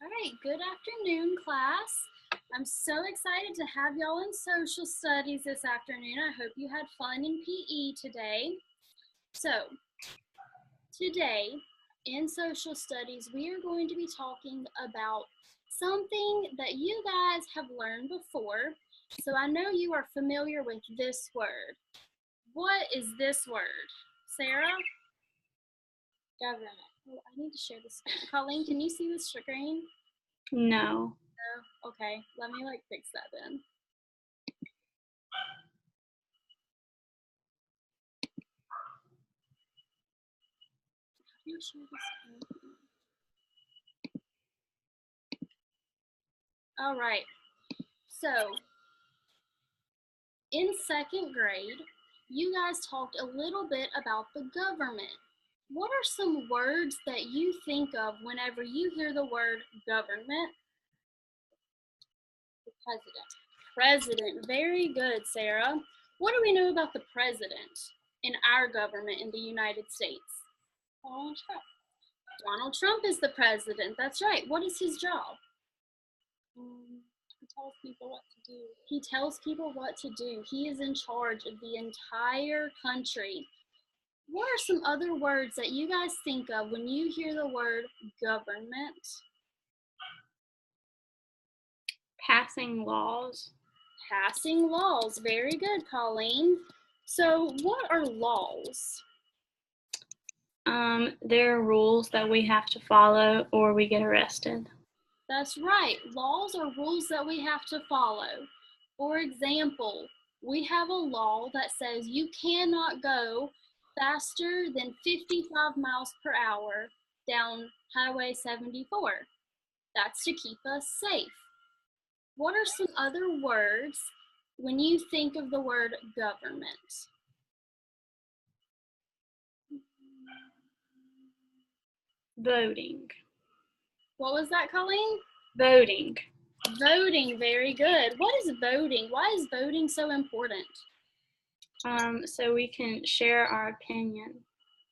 All right, good afternoon, class. I'm so excited to have y'all in social studies this afternoon. I hope you had fun in PE today. So, today in social studies, we are going to be talking about something that you guys have learned before. So, I know you are familiar with this word. What is this word? Sarah? Government. Oh, I need to share this. Colleen, can you see the screen? No. Oh, okay, let me fix that then. All right, so in second grade, you guys talked a little bit about the government. What are some words that you think of whenever you hear the word government? The president. President, very good, Sarah. What do we know about the president in our government in the United States? Donald Trump. Donald Trump is the president, that's right. What is his job? He tells people what to do. He tells people what to do. He is in charge of the entire country. What are some other words that you guys think of when you hear the word government? Passing laws. Passing laws. Very good, Colleen. So, what are laws? There are rules that we have to follow or we get arrested. That's right. Laws are rules that we have to follow. For example, we have a law that says you cannot go faster than 55 miles per hour down Highway 74. That's to keep us safe. What are some other words when you think of the word government? Voting. What was that, Colleen? Voting. Voting, very good. What is voting? Why is voting so important? So we can share our opinion.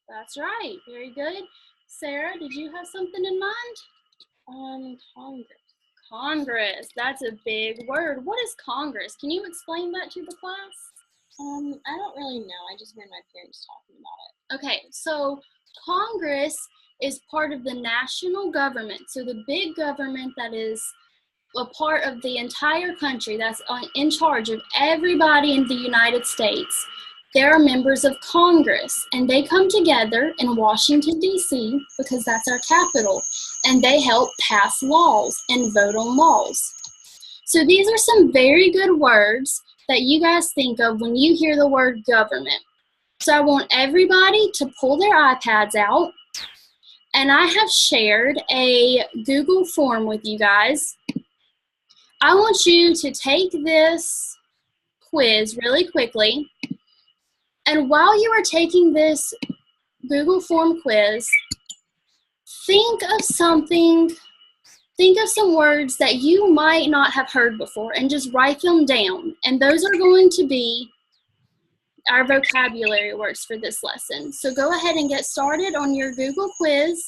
That's right, very good. Sarah, did you have something in mind? Congress. Congress, that's a big word. What is Congress? Can you explain that to the class? I don't really know. I just heard my parents talking about it. Okay, so Congress is part of the national government. So the big government that is a part of the entire country, that's in charge of everybody in the United States. There are members of Congress, and they come together in Washington, D.C., because that's our capital, and they help pass laws and vote on laws. So these are some very good words that you guys think of when you hear the word government. So I want everybody to pull their iPads out, and I have shared a Google form with you guys. I want you to take this quiz really quickly, and while you are taking this Google form quiz, think of some words that you might not have heard before and just write them down. And those are going to be our vocabulary words for this lesson. So go ahead and get started on your Google quiz.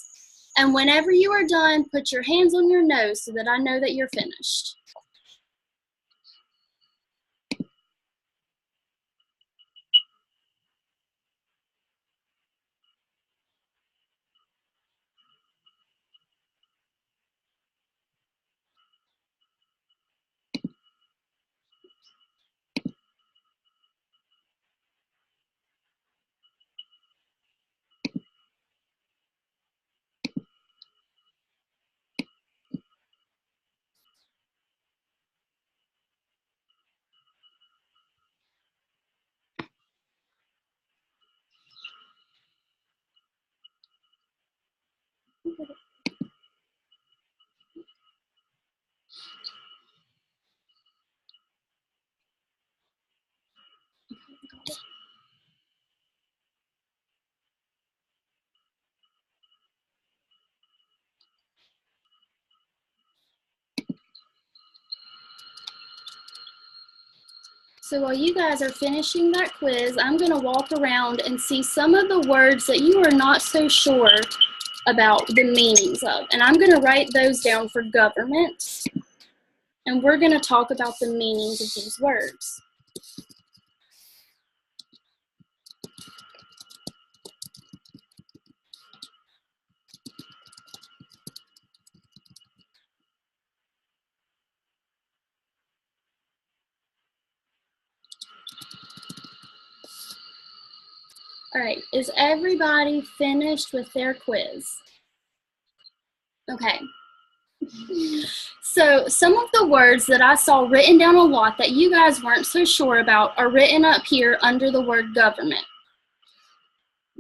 And whenever you are done, put your hands on your nose so that I know that you're finished. So while you guys are finishing that quiz, I'm going to walk around and see some of the words that you are not so sure about the meanings of. And I'm going to write those down for government. And we're going to talk about the meanings of these words. All right, is everybody finished with their quiz? Okay. So some of the words that I saw written down a lot that you guys weren't so sure about are written up here under the word government.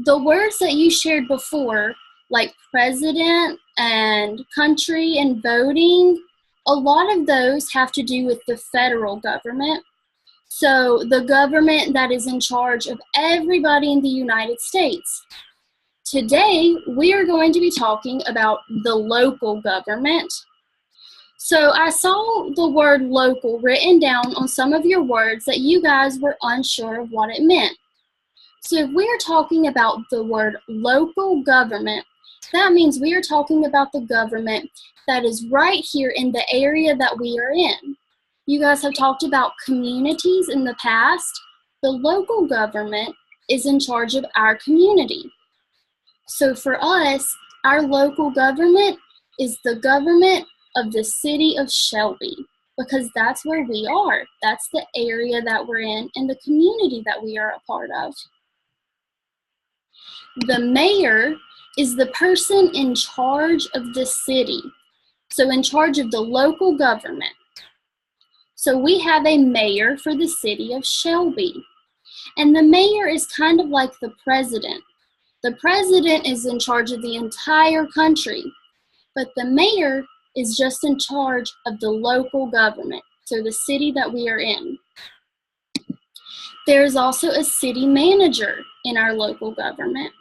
The words that you shared before, like president and country and voting, a lot of those have to do with the federal government. So the government that is in charge of everybody in the United States. Today, we are going to be talking about the local government. So I saw the word local written down on some of your words that you guys were unsure of what it meant. So if we are talking about the word local government, that means we are talking about the government that is right here in the area that we are in. You guys have talked about communities in the past. The local government is in charge of our community. So for us, our local government is the government of the city of Shelby, because that's where we are. That's the area that we're in and the community that we are a part of. The mayor is the person in charge of the city, so in charge of the local government. So we have a mayor for the city of Shelby, and the mayor is kind of like the president. The president is in charge of the entire country, but the mayor is just in charge of the local government, so the city that we are in. There's also a city manager in our local government.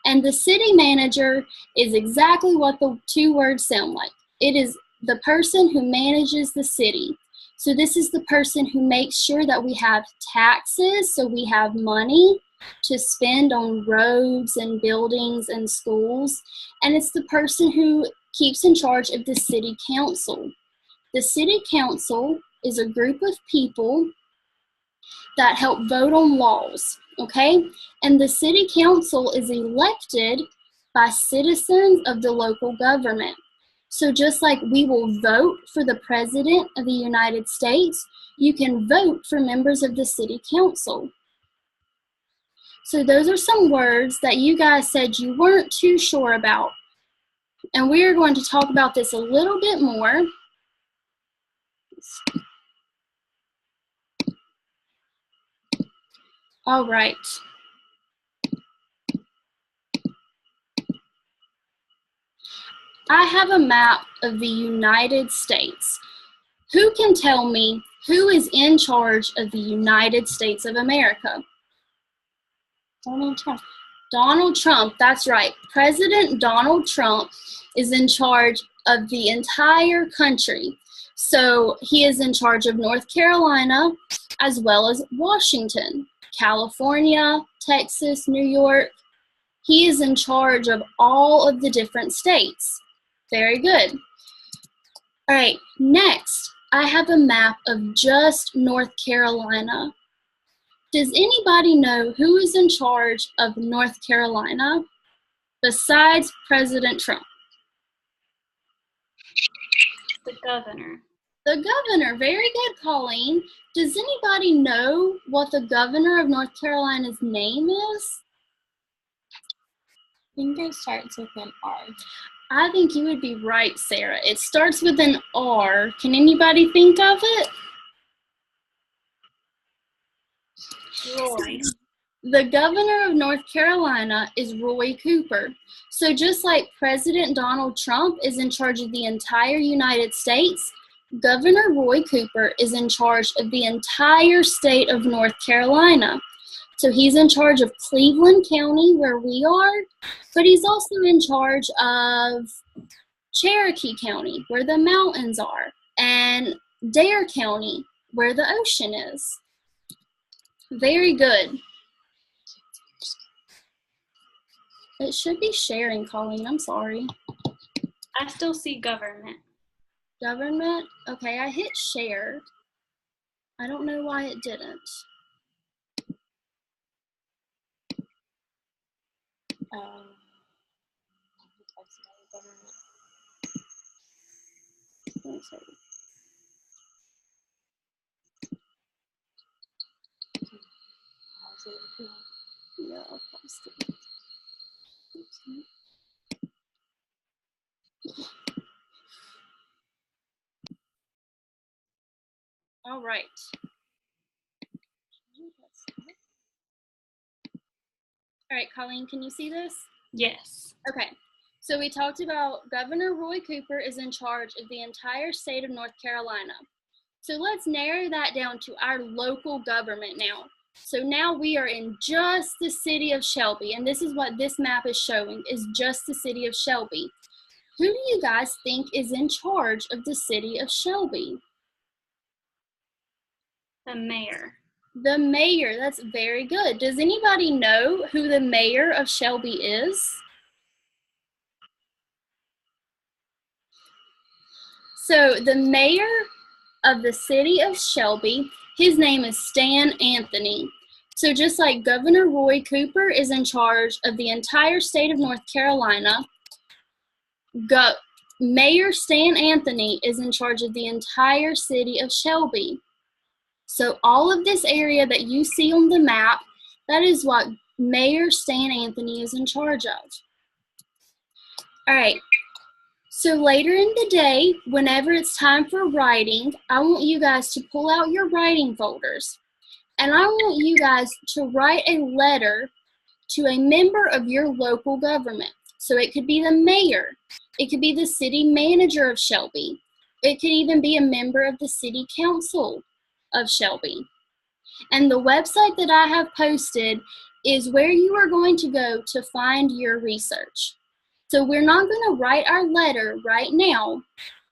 And the city manager is exactly what the two words sound like. It is the person who manages the city. So this is the person who makes sure that we have taxes, so we have money to spend on roads and buildings and schools. And it's the person who keeps in charge of the city council. The city council is a group of people that help vote on laws, okay? And the city council is elected by citizens of the local government. So just like we will vote for the President of the United States, you can vote for members of the city council. So those are some words that you guys said you weren't too sure about. And we are going to talk about this a little bit more. All right. I have a map of the United States. Who can tell me who is in charge of the United States of America? Donald Trump. Donald Trump, that's right. President Donald Trump is in charge of the entire country. So he is in charge of North Carolina as well as Washington, California, Texas, New York. He is in charge of all of the different states. Very good. All right, next, I have a map of just North Carolina. Does anybody know who is in charge of North Carolina besides President Trump? The governor. The governor. Very good, Colleen. Does anybody know what the governor of North Carolina's name is? I think it starts with an R. I think you would be right, Sarah. It starts with an R. Can anybody think of it? Roy. The governor of North Carolina is Roy Cooper. So just like President Donald Trump is in charge of the entire United States, Governor Roy Cooper is in charge of the entire state of North Carolina. So he's in charge of Cleveland County, where we are, but he's also in charge of Cherokee County, where the mountains are, and Dare County, where the ocean is. Very good. It should be sharing, Colleen. I'm sorry. I still see government. Government. Okay, I hit share. I don't know why it didn't. Let me see. Yeah, I'll post it. All right. All right, Colleen, can you see this? Yes. Okay. So we talked about Governor Roy Cooper is in charge of the entire state of North Carolina. So let's narrow that down to our local government now. So now we are in just the city of Shelby, and this is what this map is showing, is just the city of Shelby. Who do you guys think is in charge of the city of Shelby? The mayor. The mayor, that's very good. Does anybody know who the mayor of Shelby is? So the mayor of the city of Shelby, his name is Stan Anthony. So just like Governor Roy Cooper is in charge of the entire state of North Carolina, Mayor Stan Anthony is in charge of the entire city of Shelby. So all of this area that you see on the map, that is what Mayor Stan Anthony is in charge of. All right. So later in the day, whenever it's time for writing, I want you guys to pull out your writing folders. And I want you guys to write a letter to a member of your local government. So it could be the mayor. It could be the city manager of Shelby. It could even be a member of the city council of Shelby. And the website that I have posted is where you are going to go to find your research. So we're not going to write our letter right now,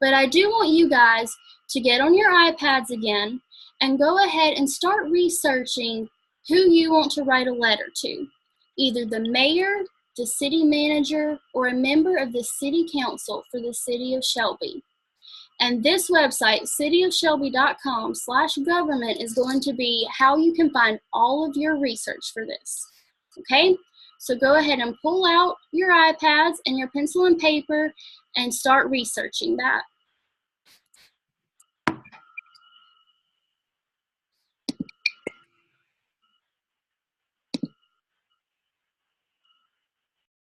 but I do want you guys to get on your iPads again and go ahead and start researching who you want to write a letter to. Either the mayor, the city manager, or a member of the city council for the city of Shelby. And this website, cityofshelby.com/government, is going to be how you can find all of your research for this. Okay? So go ahead and pull out your iPads and your pencil and paper and start researching that.